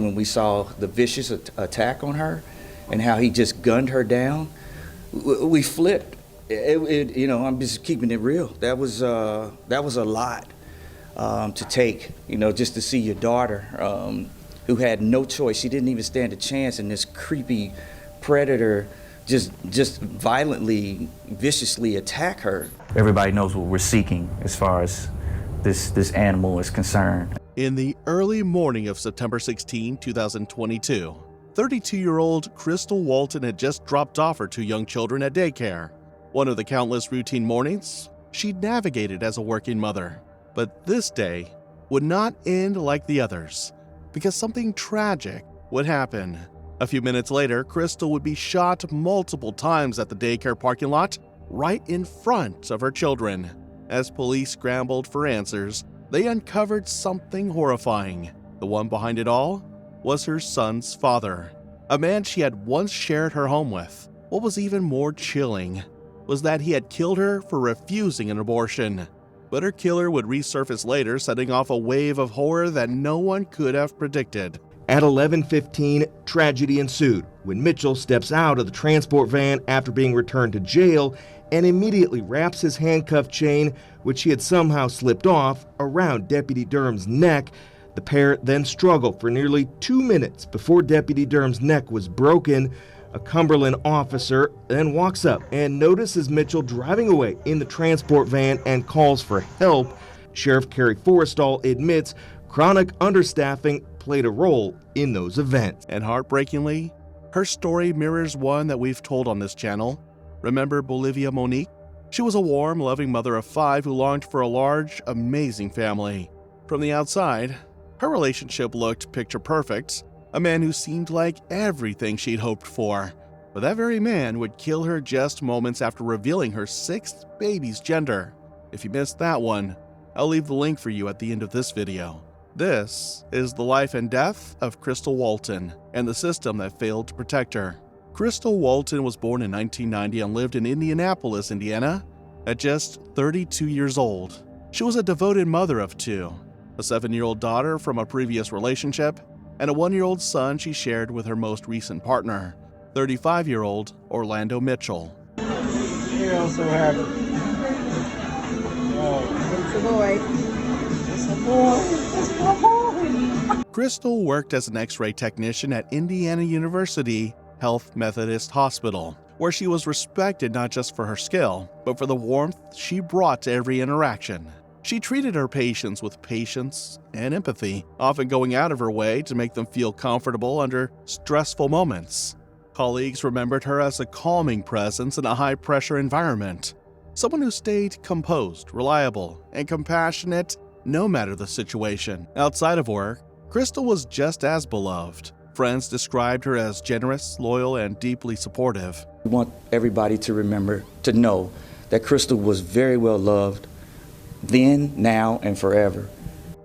When we saw the vicious attack on her and how he just gunned her down, we flipped. I'm just keeping it real. That was a lot to take, just to see your daughter who had no choice. She didn't even stand a chance, and this creepy predator just violently, viciously attack her. Everybody knows what we're seeking as far as this animal is concerned. In the early morning of September 16, 2022, 32-year-old Crystal Walton had just dropped off her 2 young children at daycare. One of the countless routine mornings she'd navigated as a working mother. But this day would not end like the others, because something tragic would happen. A few minutes later, Crystal would be shot multiple times at the daycare parking lot, right in front of her children. As police scrambled for answers, they uncovered something horrifying. The one behind it all was her son's father, a man she had once shared her home with. What was even more chilling was that he had killed her for refusing an abortion. But her killer would resurface later, setting off a wave of horror that no one could have predicted. At 11:15, tragedy ensued when Mitchell steps out of the transport van after being returned to jail and immediately wraps his handcuff chain, which he had somehow slipped off, around Deputy Durham's neck. The pair then struggled for nearly 2 minutes before Deputy Durham's neck was broken. A Cumberland officer then walks up and notices Mitchell driving away in the transport van and calls for help. Sheriff Kerry Forrestal admits chronic understaffing played a role in those events. And heartbreakingly, her story mirrors one that we've told on this channel. Remember Bolivia Monique? She was a warm, loving mother of 5 who longed for a large, amazing family. From the outside, her relationship looked picture perfect, a man who seemed like everything she'd hoped for. But that very man would kill her just moments after revealing her 6th baby's gender. If you missed that one, I'll leave the link for you at the end of this video. This is the life and death of Crystal Walton and the system that failed to protect her. Crystal Walton was born in 1990 and lived in Indianapolis, Indiana. At just 32 years old, she was a devoted mother of 2, a 7-year-old daughter from a previous relationship, and a 1-year-old son she shared with her most recent partner, 35-year-old Orlando Mitchell. Here also have it. Oh, it's a boy. It's a boy. It's a boy. Crystal worked as an X-ray technician at Indiana University Health Methodist Hospital, where she was respected not just for her skill, but for the warmth she brought to every interaction. She treated her patients with patience and empathy, often going out of her way to make them feel comfortable under stressful moments. Colleagues remembered her as a calming presence in a high-pressure environment, someone who stayed composed, reliable, and compassionate no matter the situation. Outside of work, Crystal was just as beloved. Friends described her as generous, loyal, and deeply supportive. We want everybody to remember, to know that Crystal was very well loved, then, now, and forever.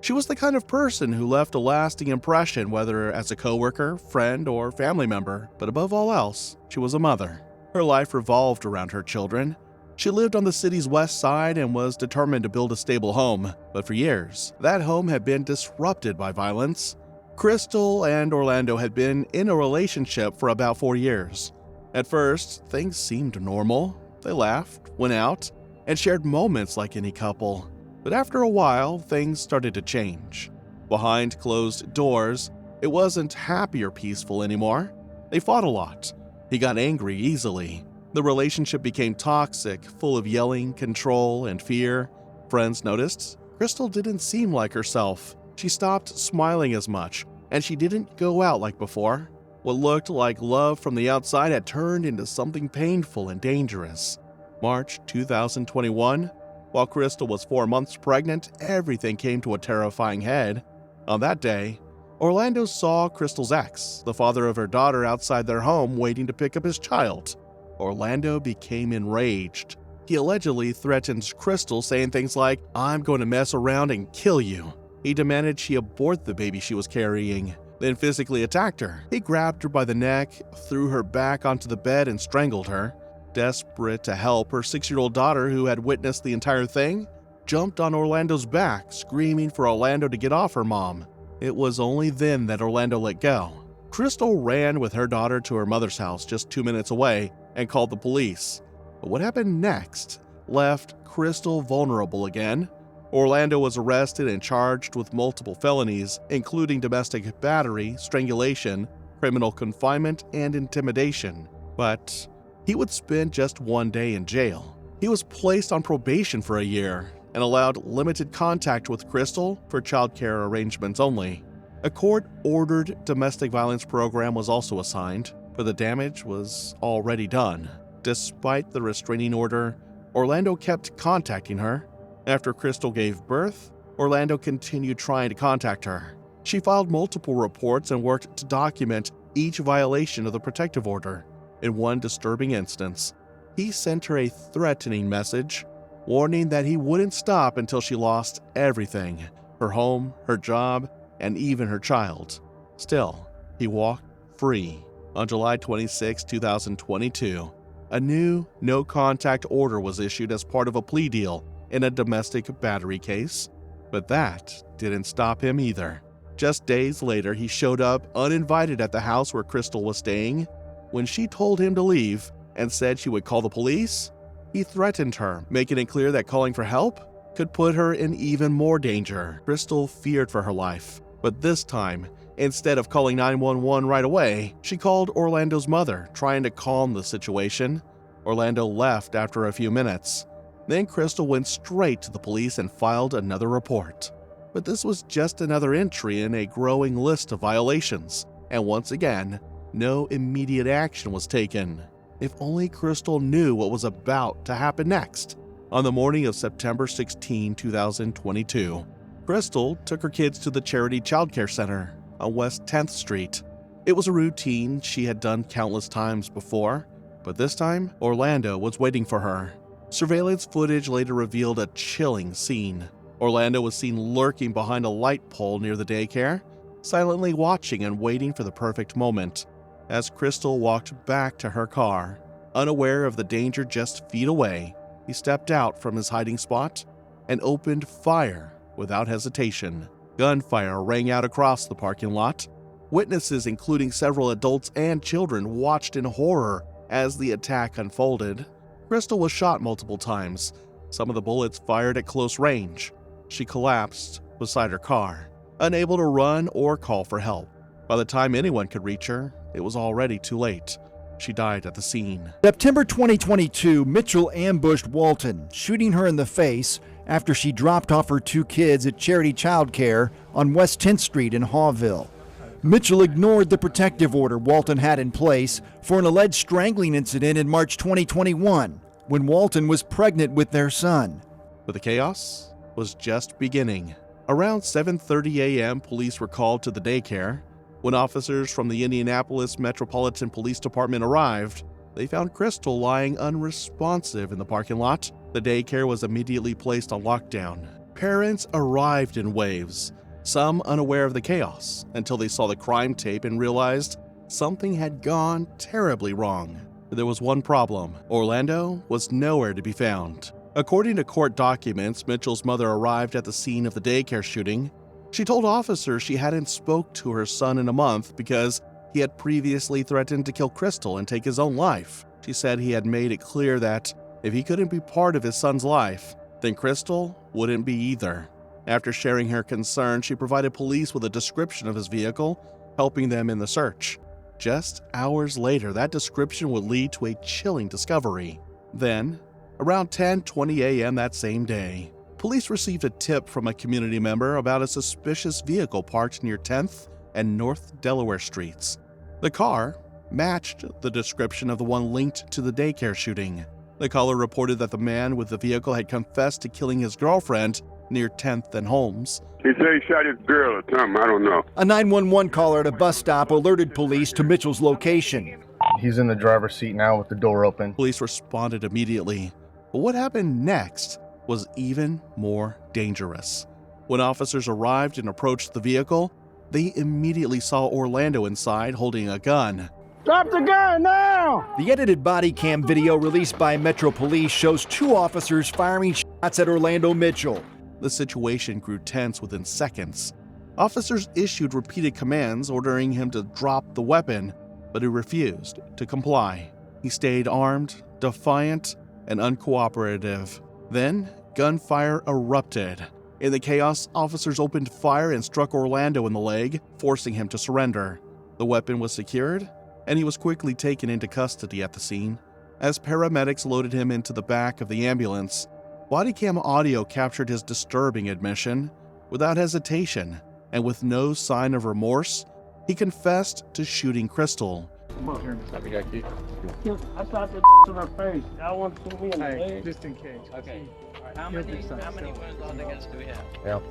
She was the kind of person who left a lasting impression, whether as a coworker, friend, or family member. But above all else, she was a mother. Her life revolved around her children. She lived on the city's west side and was determined to build a stable home. But for years, that home had been disrupted by violence. Crystal and Orlando had been in a relationship for about 4 years. At first, things seemed normal. They laughed, went out, and shared moments like any couple. But after a while, things started to change. Behind closed doors, it wasn't happy or peaceful anymore. They fought a lot. He got angry easily. The relationship became toxic, full of yelling, control, and fear. Friends noticed Crystal didn't seem like herself. She stopped smiling as much, and she didn't go out like before. What looked like love from the outside had turned into something painful and dangerous. March 2021, while Crystal was 4 months pregnant, everything came to a terrifying head. On that day, Orlando saw Crystal's ex, the father of her daughter, outside their home waiting to pick up his child. Orlando became enraged. He allegedly threatened Crystal, saying things like, "I'm going to mess around and kill you." He demanded she abort the baby she was carrying, then physically attacked her. He grabbed her by the neck, threw her back onto the bed, and strangled her. Desperate to help, her 6-year-old daughter, who had witnessed the entire thing, jumped on Orlando's back, screaming for Orlando to get off her mom. It was only then that Orlando let go. Crystal ran with her daughter to her mother's house just 2 minutes away and called the police. But what happened next left Crystal vulnerable again. Orlando was arrested and charged with multiple felonies, including domestic battery, strangulation, criminal confinement, and intimidation. But he would spend just 1 day in jail. He was placed on probation for a year and allowed limited contact with Crystal for childcare arrangements only. A court-ordered domestic violence program was also assigned, but the damage was already done. Despite the restraining order, Orlando kept contacting her. After Crystal gave birth, Orlando continued trying to contact her. She filed multiple reports and worked to document each violation of the protective order. In one disturbing instance, he sent her a threatening message, warning that he wouldn't stop until she lost everything: her home, her job, and even her child. Still, he walked free. On July 26, 2022, a new no-contact order was issued as part of a plea deal in a domestic battery case. But that didn't stop him either. Just days later, he showed up uninvited at the house where Crystal was staying. When she told him to leave and said she would call the police, he threatened her, making it clear that calling for help could put her in even more danger. Crystal feared for her life, but this time, instead of calling 911 right away, she called Orlando's mother, trying to calm the situation. Orlando left after a few minutes. Then Crystal went straight to the police and filed another report. But this was just another entry in a growing list of violations, and once again, no immediate action was taken. If only Crystal knew what was about to happen next. On the morning of September 16, 2022, Crystal took her kids to the charity childcare center on West 10th Street. It was a routine she had done countless times before, but this time, Orlando was waiting for her. Surveillance footage later revealed a chilling scene. Orlando was seen lurking behind a light pole near the daycare, silently watching and waiting for the perfect moment. As Crystal walked back to her car, unaware of the danger just feet away, he stepped out from his hiding spot and opened fire without hesitation. Gunfire rang out across the parking lot. Witnesses, including several adults and children, watched in horror as the attack unfolded. Crystal was shot multiple times, some of the bullets fired at close range. She collapsed beside her car, unable to run or call for help. By the time anyone could reach her, it was already too late. She died at the scene. September 2022, Mitchell ambushed Walton, shooting her in the face after she dropped off her 2 kids at Charity Childcare on West 10th Street in Hawville. Mitchell ignored the protective order Walton had in place for an alleged strangling incident in March 2021, when Walton was pregnant with their son. But the chaos was just beginning. Around 7:30 a.m., police were called to the daycare. When officers from the Indianapolis Metropolitan Police Department arrived, they found Crystal lying unresponsive in the parking lot. The daycare was immediately placed on lockdown. Parents arrived in waves, some unaware of the chaos, until they saw the crime tape and realized something had gone terribly wrong. There was one problem: Orlando was nowhere to be found. According to court documents, Mitchell's mother arrived at the scene of the daycare shooting. She told officers she hadn't spoke to her son in a month because he had previously threatened to kill Crystal and take his own life. She said he had made it clear that if he couldn't be part of his son's life, then Crystal wouldn't be either. After sharing her concern, she provided police with a description of his vehicle, helping them in the search. Just hours later, that description would lead to a chilling discovery. Then, around 10:20 a.m. that same day, police received a tip from a community member about a suspicious vehicle parked near 10th and North Delaware Streets. The car matched the description of the one linked to the daycare shooting. The caller reported that the man with the vehicle had confessed to killing his girlfriend near 10th and Holmes. He said he shot his girl or something, I don't know. A 911 caller at a bus stop alerted police to Mitchell's location. He's in the driver's seat now with the door open. Police responded immediately. But what happened next was even more dangerous. When officers arrived and approached the vehicle, they immediately saw Orlando inside holding a gun. Drop the gun now! The edited body cam video released by Metro Police shows 2 officers firing shots at Orlando Mitchell. The situation grew tense within seconds. Officers issued repeated commands ordering him to drop the weapon, but he refused to comply. He stayed armed, defiant, and uncooperative. Then, gunfire erupted. In the chaos, officers opened fire and struck Orlando in the leg, forcing him to surrender. The weapon was secured, and he was quickly taken into custody at the scene. As paramedics loaded him into the back of the ambulance, bodycam audio captured his disturbing admission. Without hesitation, and with no sign of remorse, he confessed to shooting Crystal. I shot the in her face. I want to shoot me in the leg. Just in case. Okay. How many wounds on the guns do we have?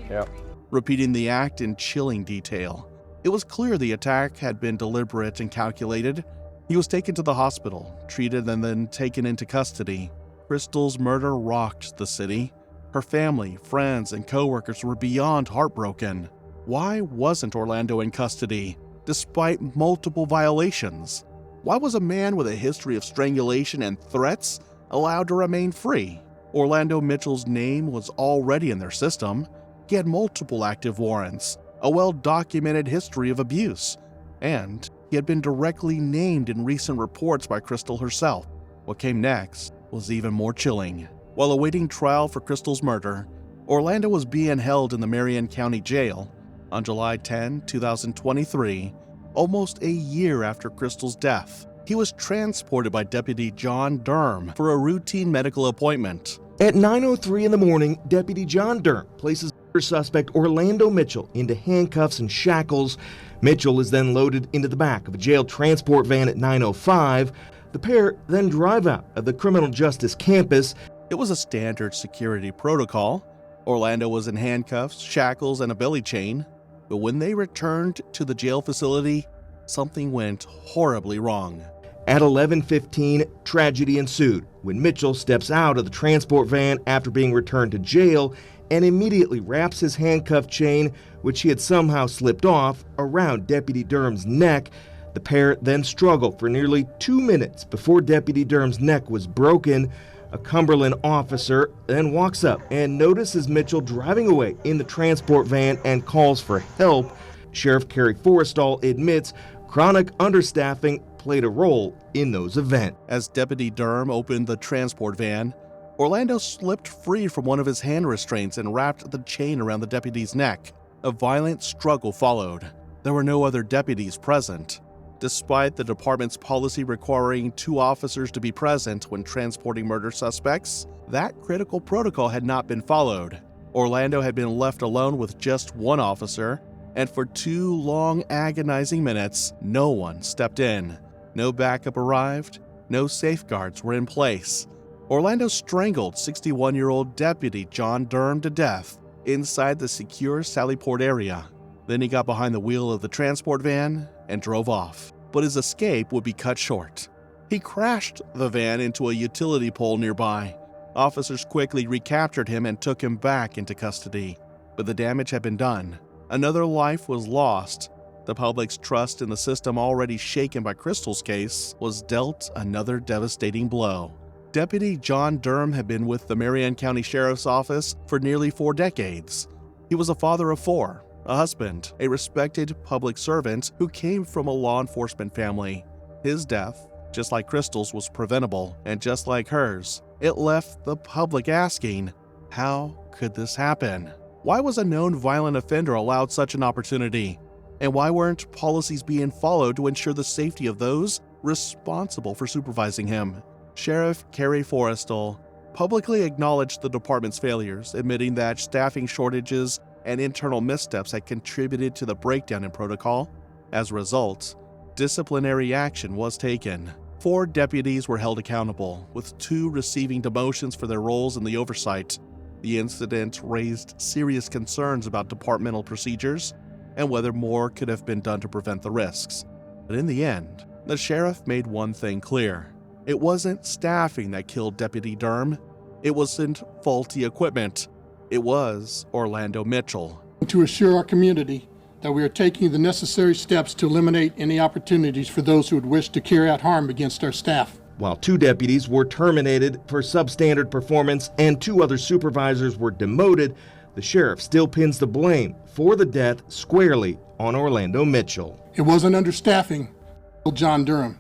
Yep. Repeating the act in chilling detail. It was clear the attack had been deliberate and calculated. He was taken to the hospital, treated, and then taken into custody. Crystal's murder rocked the city. Her family, friends, and co-workers were beyond heartbroken. Why wasn't Orlando in custody, despite multiple violations? Why was a man with a history of strangulation and threats allowed to remain free? Orlando Mitchell's name was already in their system. He had multiple active warrants, a well-documented history of abuse, and he had been directly named in recent reports by Crystal herself. What came next was even more chilling. While awaiting trial for Crystal's murder, Orlando was being held in the Marion County Jail on July 10, 2023, almost a year after Crystal's death. He was transported by Deputy John Durham for a routine medical appointment. At 9:03 in the morning, Deputy John Durham places suspect Orlando Mitchell into handcuffs and shackles. Mitchell is then loaded into the back of a jail transport van at 9:05. The pair then drive out of the criminal justice campus. It was a standard security protocol. Orlando was in handcuffs, shackles, and a belly chain. But when they returned to the jail facility, something went horribly wrong. At 11:15, tragedy ensued when Mitchell steps out of the transport van after being returned to jail and immediately wraps his handcuff chain, which he had somehow slipped off, around Deputy Durham's neck. The pair then struggled for nearly 2 minutes before Deputy Durham's neck was broken. A Cumberland officer then walks up and notices Mitchell driving away in the transport van and calls for help. Sheriff Kerry Forrestal admits chronic understaffing played a role in those events. As Deputy Durham opened the transport van, Orlando slipped free from one of his hand restraints and wrapped the chain around the deputy's neck. A violent struggle followed. There were no other deputies present. Despite the department's policy requiring 2 officers to be present when transporting murder suspects, that critical protocol had not been followed. Orlando had been left alone with just 1 officer, and for 2 long, agonizing minutes, no one stepped in. No backup arrived, no safeguards were in place. Orlando strangled 61-year-old Deputy John Durham to death inside the secure Sallyport area. Then he got behind the wheel of the transport van and drove off. But his escape would be cut short. He crashed the van into a utility pole nearby. Officers quickly recaptured him and took him back into custody. But the damage had been done. Another life was lost. The public's trust in the system, already shaken by Crystal's case, was dealt another devastating blow. Deputy John Durham had been with the Marion County Sheriff's Office for nearly 4 decades. He was a father of 4, a husband, a respected public servant who came from a law enforcement family. His death, just like Crystal's, was preventable, and just like hers, it left the public asking, how could this happen? Why was a known violent offender allowed such an opportunity? And why weren't policies being followed to ensure the safety of those responsible for supervising him? Sheriff Kerry Forrestal publicly acknowledged the department's failures, admitting that staffing shortages and internal missteps had contributed to the breakdown in protocol. As a result, disciplinary action was taken. 4 deputies were held accountable, with 2 receiving demotions for their roles in the oversight. The incident raised serious concerns about departmental procedures and whether more could have been done to prevent the risks. But in the end, the sheriff made one thing clear. It wasn't staffing that killed Deputy Durham. It wasn't faulty equipment. It was Orlando Mitchell. To assure our community that we are taking the necessary steps to eliminate any opportunities for those who would wish to carry out harm against our staff. While 2 deputies were terminated for substandard performance and 2 other supervisors were demoted, the sheriff still pins the blame for the death squarely on Orlando Mitchell. It wasn't understaffing that killed John Durham.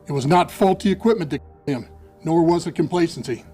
It was not faulty equipment that killed him, nor was it complacency.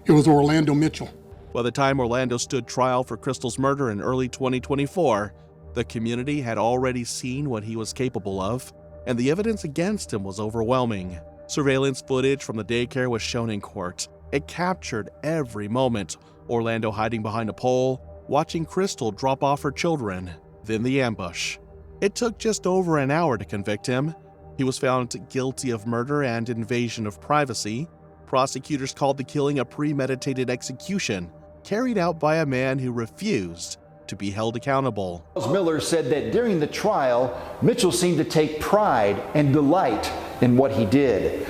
It was Orlando Mitchell. By the time Orlando stood trial for Crystal's murder in early 2024, the community had already seen what he was capable of, and the evidence against him was overwhelming. Surveillance footage from the daycare was shown in court. It captured every moment. Orlando hiding behind a pole, watching Crystal drop off her children, then the ambush. It took just over an hour to convict him. He was found guilty of murder and invasion of privacy. Prosecutors called the killing a premeditated execution, carried out by a man who refused to be held accountable. Miller said that during the trial, Mitchell seemed to take pride and delight in what he did.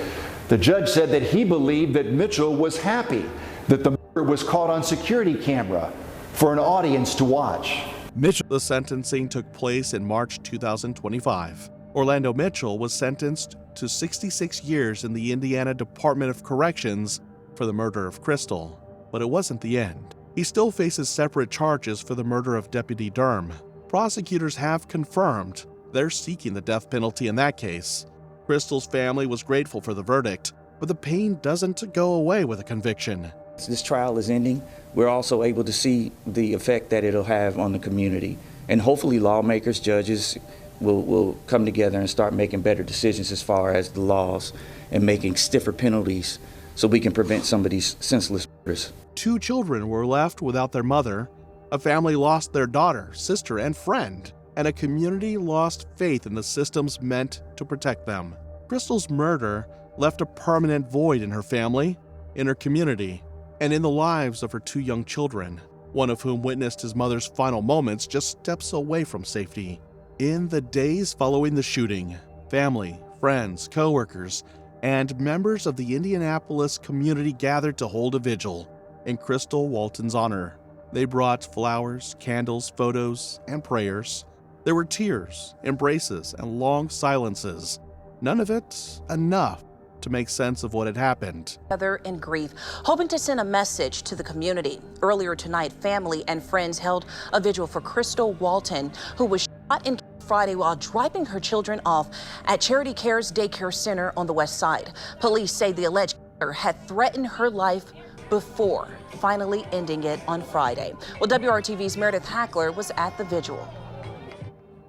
The judge said that he believed that Mitchell was happy that the murder was caught on security camera for an audience to watch. The sentencing took place in March 2025. Orlando Mitchell was sentenced to 66 years in the Indiana Department of Corrections for the murder of Crystal. But it wasn't the end. He still faces separate charges for the murder of Deputy Durham. Prosecutors have confirmed they're seeking the death penalty in that case. Crystal's family was grateful for the verdict, but the pain doesn't go away with a conviction. This trial is ending. We're also able to see the effect that it'll have on the community. And hopefully lawmakers, judges will come together and start making better decisions as far as the laws and making stiffer penalties so we can prevent some of these senseless murders. 2 children were left without their mother. A family lost their daughter, sister, and friend. And a community lost faith in the systems meant to protect them. Crystal's murder left a permanent void in her family, in her community, and in the lives of her 2 young children, one of whom witnessed his mother's final moments just steps away from safety. In the days following the shooting, family, friends, co-workers, and members of the Indianapolis community gathered to hold a vigil in Crystal Walton's honor. They brought flowers, candles, photos, and prayers. There were tears, embraces, and long silences. None of it enough to make sense of what had happened. Together in grief, hoping to send a message to the community. Earlier tonight, family and friends held a vigil for Crystal Walton, who was shot and killed Friday while dropping her children off at Charity Care's daycare center on the west side. Police say the alleged killer had threatened her life before finally ending it on Friday. Well, WRTV's Meredith Hackler was at the vigil.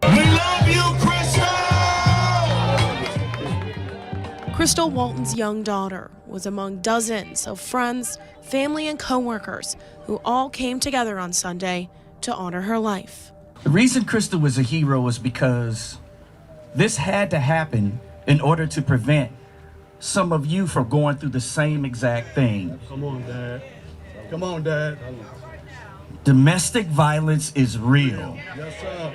We love you, Crystal! Crystal Walton's young daughter was among dozens of friends, family, and co-workers who all came together on Sunday to honor her life. The reason Crystal was a hero was because this had to happen in order to prevent some of you from going through the same exact thing. Come on, Dad. Come on, Dad. Domestic violence is real. Yes, sir.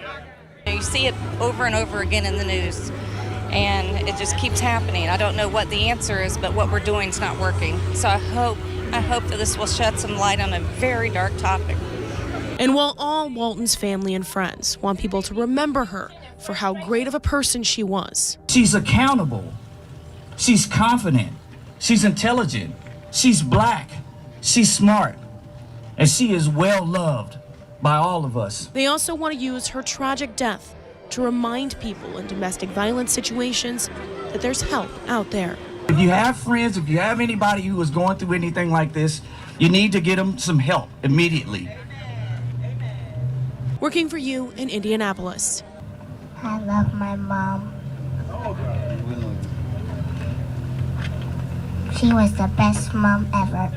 You see it over and over again in the news, and it just keeps happening. I don't know what the answer is, but what we're doing is not working. So I hope that this will shed some light on a very dark topic. And while all Walton's family and friends want people to remember her for how great of a person she was, She's accountable. She's confident. She's intelligent. She's black. She's smart. And she is well loved by all of us. they also want to use her tragic death to remind people in domestic violence situations that there's help out there. If you have friends, if you have anybody who is going through anything like this, you need to get them some help immediately. Working for you in Indianapolis. I love my mom. She was the best mom ever.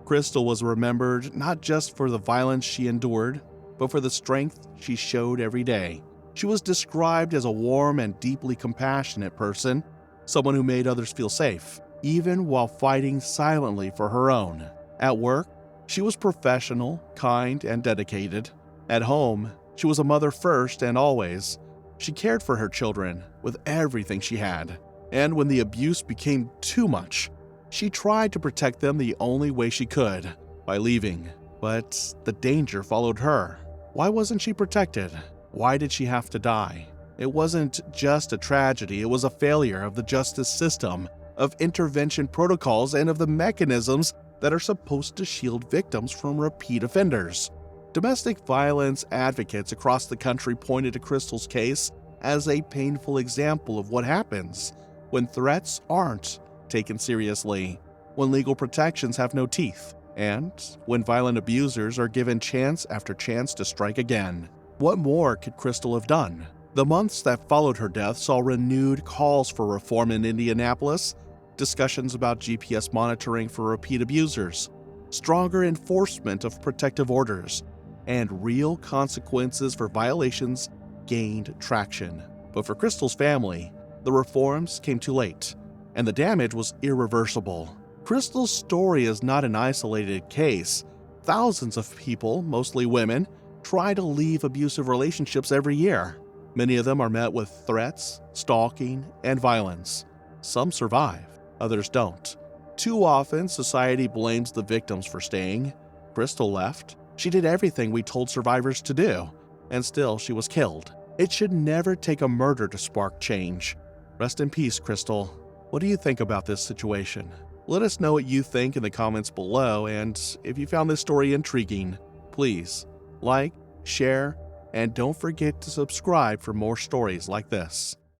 Crystal was remembered not just for the violence she endured, but for the strength she showed every day. She was described as a warm and deeply compassionate person, someone who made others feel safe, even while fighting silently for her own. At work, she was professional, kind, and dedicated. At home, she was a mother first and always. She cared for her children with everything she had. And when the abuse became too much, she tried to protect them the only way she could, by leaving. But the danger followed her. Why wasn't she protected? Why did she have to die? It wasn't just a tragedy, it was a failure of the justice system, of intervention protocols, and of the mechanisms that are supposed to shield victims from repeat offenders. Domestic violence advocates across the country pointed to Crystal's case as a painful example of what happens when threats aren't taken seriously, when legal protections have no teeth, and when violent abusers are given chance after chance to strike again. What more could Crystal have done? The months that followed her death saw renewed calls for reform in Indianapolis, discussions about GPS monitoring for repeat abusers, stronger enforcement of protective orders, and real consequences for violations gained traction. But for Crystal's family, the reforms came too late, and the damage was irreversible. Crystal's story is not an isolated case. Thousands of people, mostly women, try to leave abusive relationships every year. Many of them are met with threats, stalking, and violence. Some survive, others don't. Too often, society blames the victims for staying. Crystal left. She did everything we told survivors to do, and still she was killed. It should never take a murder to spark change. Rest in peace, Crystal. What do you think about this situation? Let us know what you think in the comments below, and if you found this story intriguing, please like, share, and don't forget to subscribe for more stories like this.